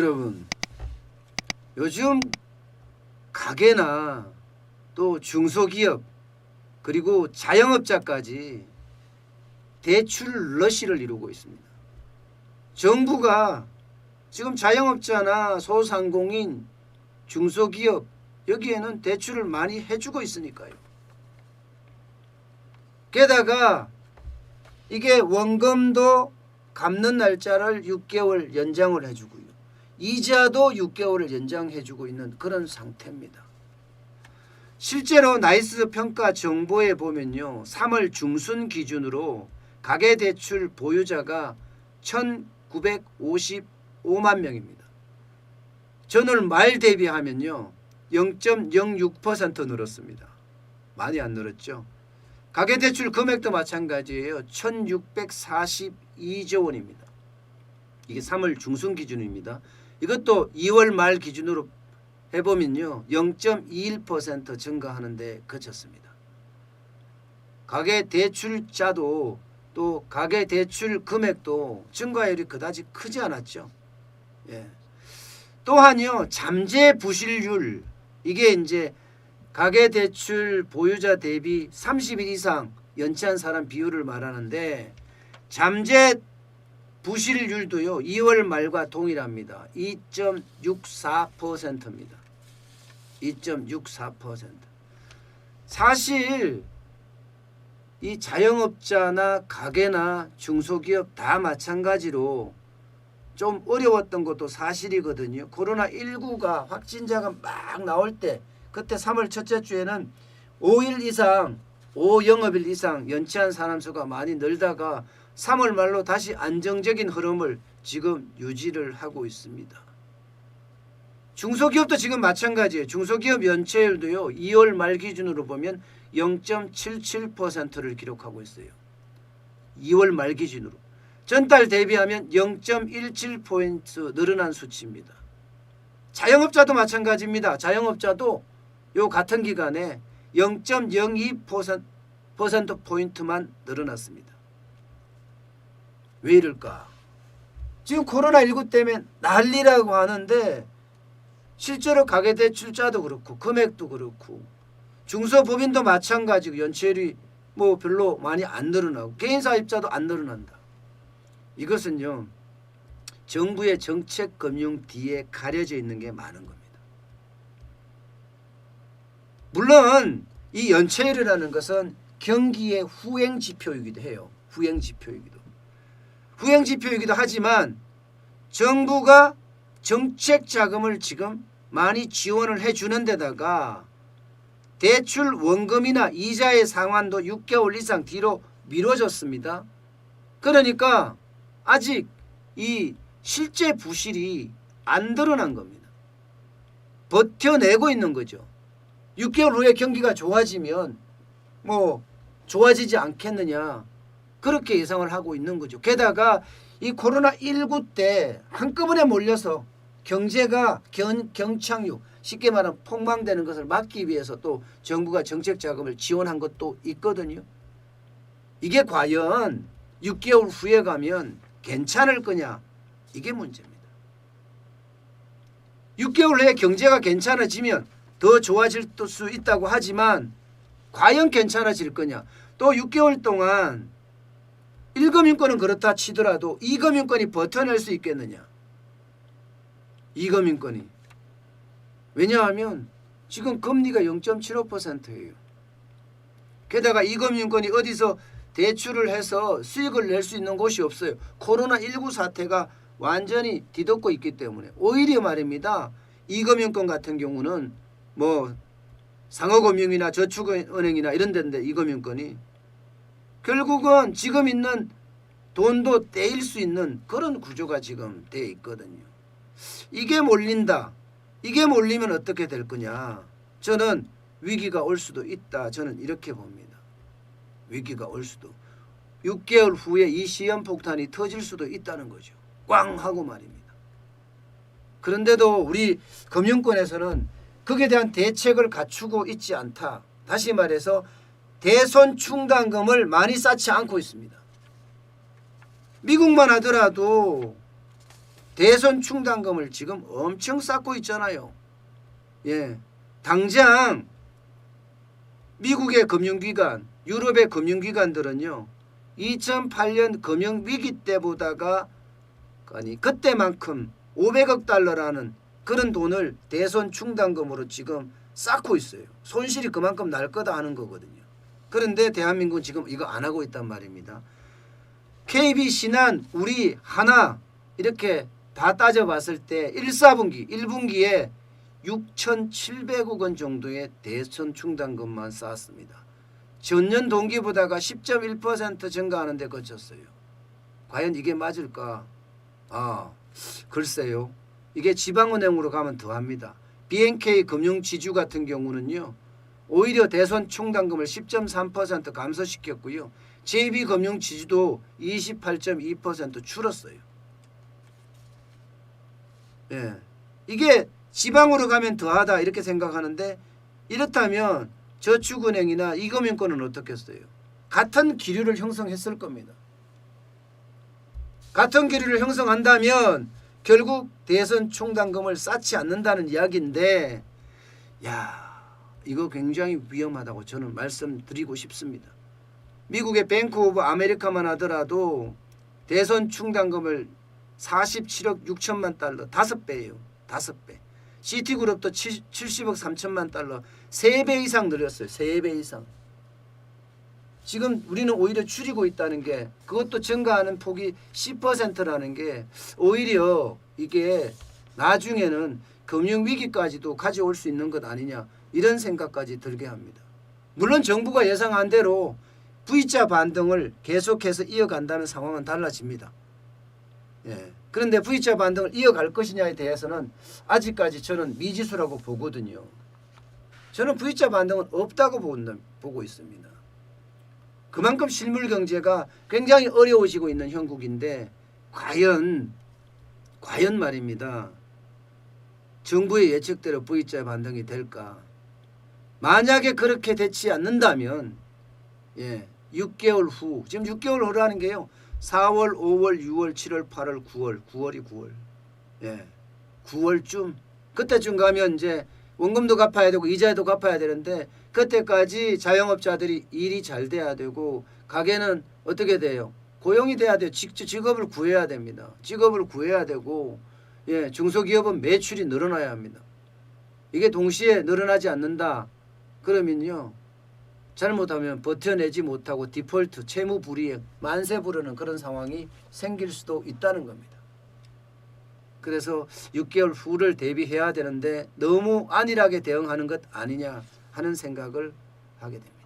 여러분, 요즘 가게나 또 중소기업 그리고 자영업자까지 대출 러시를 이루고 있습니다. 정부가 지금 자영업자나 소상공인, 중소기업 여기에는 대출을 많이 해주고 있으니까요. 게다가 이게 원금도 갚는 날짜를 6개월 연장을 해주고요. 이자도 6개월을 연장해주고 있는 그런 상태입니다. 실제로 나이스 평가 정보에 보면요. 3월 중순 기준으로 가계대출 보유자가 1,955만 명입니다. 전월 말 대비하면요. 0.06% 늘었습니다. 많이 안 늘었죠. 가계대출 금액도 마찬가지예요. 1,642조 원입니다. 이게 3월 중순 기준입니다. 이것도 2월 말 기준으로 해보면요. 0.21% 증가하는 데 그쳤습니다. 가계대출자도 또 가계대출 금액도 증가율이 그다지 크지 않았죠. 예. 또한요. 잠재 부실률 이게 이제 가계대출 보유자 대비 30일 이상 연체한 사람 비율을 말하는데 잠재 부실률도요. 2월 말과 동일합니다. 2.64%입니다. 2.64%. 사실 이 자영업자나 가게나 중소기업 다 마찬가지로 좀 어려웠던 것도 사실이거든요. 코로나19가 확진자가 막 나올 때 그때 3월 첫째 주에는 5일 이상 5영업일 이상 연체한 사람 수가 많이 늘다가 3월 말로 다시 안정적인 흐름을 지금 유지를 하고 있습니다. 중소기업도 지금 마찬가지예요. 중소기업 연체율도요. 2월 말 기준으로 보면 0.77%를 기록하고 있어요. 2월 말 기준으로. 전달 대비하면 0.17포인트 늘어난 수치입니다. 자영업자도 마찬가지입니다. 자영업자도 요 같은 기간에 0.02%포인트만 늘어났습니다. 왜 이럴까? 지금 코로나19 때문에 난리라고 하는데 실제로 가계대출자도 그렇고 금액도 그렇고 중소법인도 마찬가지고 연체율이 뭐 별로 많이 안 늘어나고 개인사입자도 안 늘어난다. 이것은요. 정부의 정책금융 뒤에 가려져 있는 게 많은 겁니다. 물론 이 연체율이라는 것은 경기의 후행지표이기도 해요. 후행지표이기도 하지만 정부가 정책자금을 지금 많이 지원을 해주는 데다가 대출 원금이나 이자의 상환도 6개월 이상 뒤로 미뤄졌습니다. 그러니까 아직 이 실제 부실이 안 드러난 겁니다. 버텨내고 있는 거죠. 6개월 후에 경기가 좋아지면 뭐 좋아지지 않겠느냐 그렇게 예상을 하고 있는 거죠. 게다가 이 코로나19 때 한꺼번에 몰려서 경제가 경착륙 쉽게 말하면 폭망되는 것을 막기 위해서 또 정부가 정책자금을 지원한 것도 있거든요. 이게 과연 6개월 후에 가면 괜찮을 거냐 이게 문제입니다. 6개월 후에 경제가 괜찮아지면 더 좋아질 수 있다고 하지만 과연 괜찮아질 거냐. 또 6개월 동안 1금융권은 그렇다 치더라도 2금융권이 버텨낼 수 있겠느냐. 2금융권이. 왜냐하면 지금 금리가 0.75%예요. 게다가 2금융권이 어디서 대출을 해서 수익을 낼 수 있는 곳이 없어요. 코로나19 사태가 완전히 뒤덮고 있기 때문에 오히려 말입니다. 2금융권 같은 경우는 뭐 상호금융이나 저축은행이나 이런 데인데 2금융권이 결국은 지금 있는 돈도 떼일 수 있는 그런 구조가 지금 돼 있거든요. 이게 몰린다. 이게 몰리면 어떻게 될 거냐. 저는 위기가 올 수도 있다. 저는 이렇게 봅니다. 위기가 올 수도. 6개월 후에 이 시한폭탄이 터질 수도 있다는 거죠. 꽝 하고 말입니다. 그런데도 우리 금융권에서는 거기에 대한 대책을 갖추고 있지 않다. 다시 말해서 대손 충당금을 많이 쌓지 않고 있습니다. 미국만 하더라도 대선 충당금을 지금 엄청 쌓고 있잖아요. 예, 당장 미국의 금융기관, 유럽의 금융기관들은요, 2008년 금융위기 때보다가 아니 그때만큼 500억 달러라는 그런 돈을 대선 충당금으로 지금 쌓고 있어요. 손실이 그만큼 날 거다 하는 거거든요. 그런데 대한민국은 지금 이거 안 하고 있단 말입니다. KB, 신한, 우리, 하나 이렇게 다 따져봤을 때 1분기에 6,700억 원 정도의 대선 충당금만 쌓았습니다. 전년 동기보다가 10.1% 증가하는 데 그쳤어요. 과연 이게 맞을까? 글쎄요. 이게 지방은행으로 가면 더합니다. BNK 금융지주 같은 경우는요, 오히려 대선 충당금을 10.3% 감소시켰고요. JB금융지주도 28.2% 줄었어요. 예, 이게 지방으로 가면 더하다 이렇게 생각하는데, 이렇다면 저축은행이나 이금융권은 어떻겠어요? 같은 기류를 형성했을 겁니다. 같은 기류를 형성한다면 결국 대선 충당금을 쌓지 않는다는 이야기인데, 이거 굉장히 위험하다고 저는 말씀드리고 싶습니다. 미국의 뱅크 오브 아메리카만 하더라도 대선 충당금을 47억 6천만 달러, 5배예요. 5배. 시티그룹도 70억 3천만 달러, 3배 이상 늘렸어요. 3배 이상. 지금 우리는 오히려 줄이고 있다는 게, 그것도 증가하는 폭이 10%라는 게 오히려 이게 나중에는 금융위기까지도 가져올 수 있는 것 아니냐, 이런 생각까지 들게 합니다. 물론 정부가 예상한 대로 V자 반등을 계속해서 이어간다면 상황은 달라집니다. 예. 그런데 V자 반등을 이어갈 것이냐에 대해서는 아직까지 저는 미지수라고 보거든요. 저는 V자 반등은 없다고 보고 있습니다. 그만큼 실물 경제가 굉장히 어려워지고 있는 형국인데, 과연 말입니다. 정부의 예측대로 V자 반등이 될까? 만약에 그렇게 되지 않는다면 6개월 후, 지금 6개월 후라는 게요, 4월, 5월, 6월, 7월, 8월, 9월이 9월. 9월쯤, 그때쯤 가면 이제 원금도 갚아야 되고 이자도 갚아야 되는데, 그때까지 자영업자들이 일이 잘 돼야 되고, 가게는 어떻게 돼요? 고용이 돼야 돼요. 직업을 구해야 됩니다. 직업을 구해야 되고, 중소기업은 매출이 늘어나야 합니다. 이게 동시에 늘어나지 않는다 그러면요, 잘못하면 버텨내지 못하고 디폴트, 채무 불이행, 만세 부르는 그런 상황이 생길 수도 있다는 겁니다. 그래서 6개월 후를 대비해야 되는데 너무 안일하게 대응하는 것 아니냐 하는 생각을 하게 됩니다.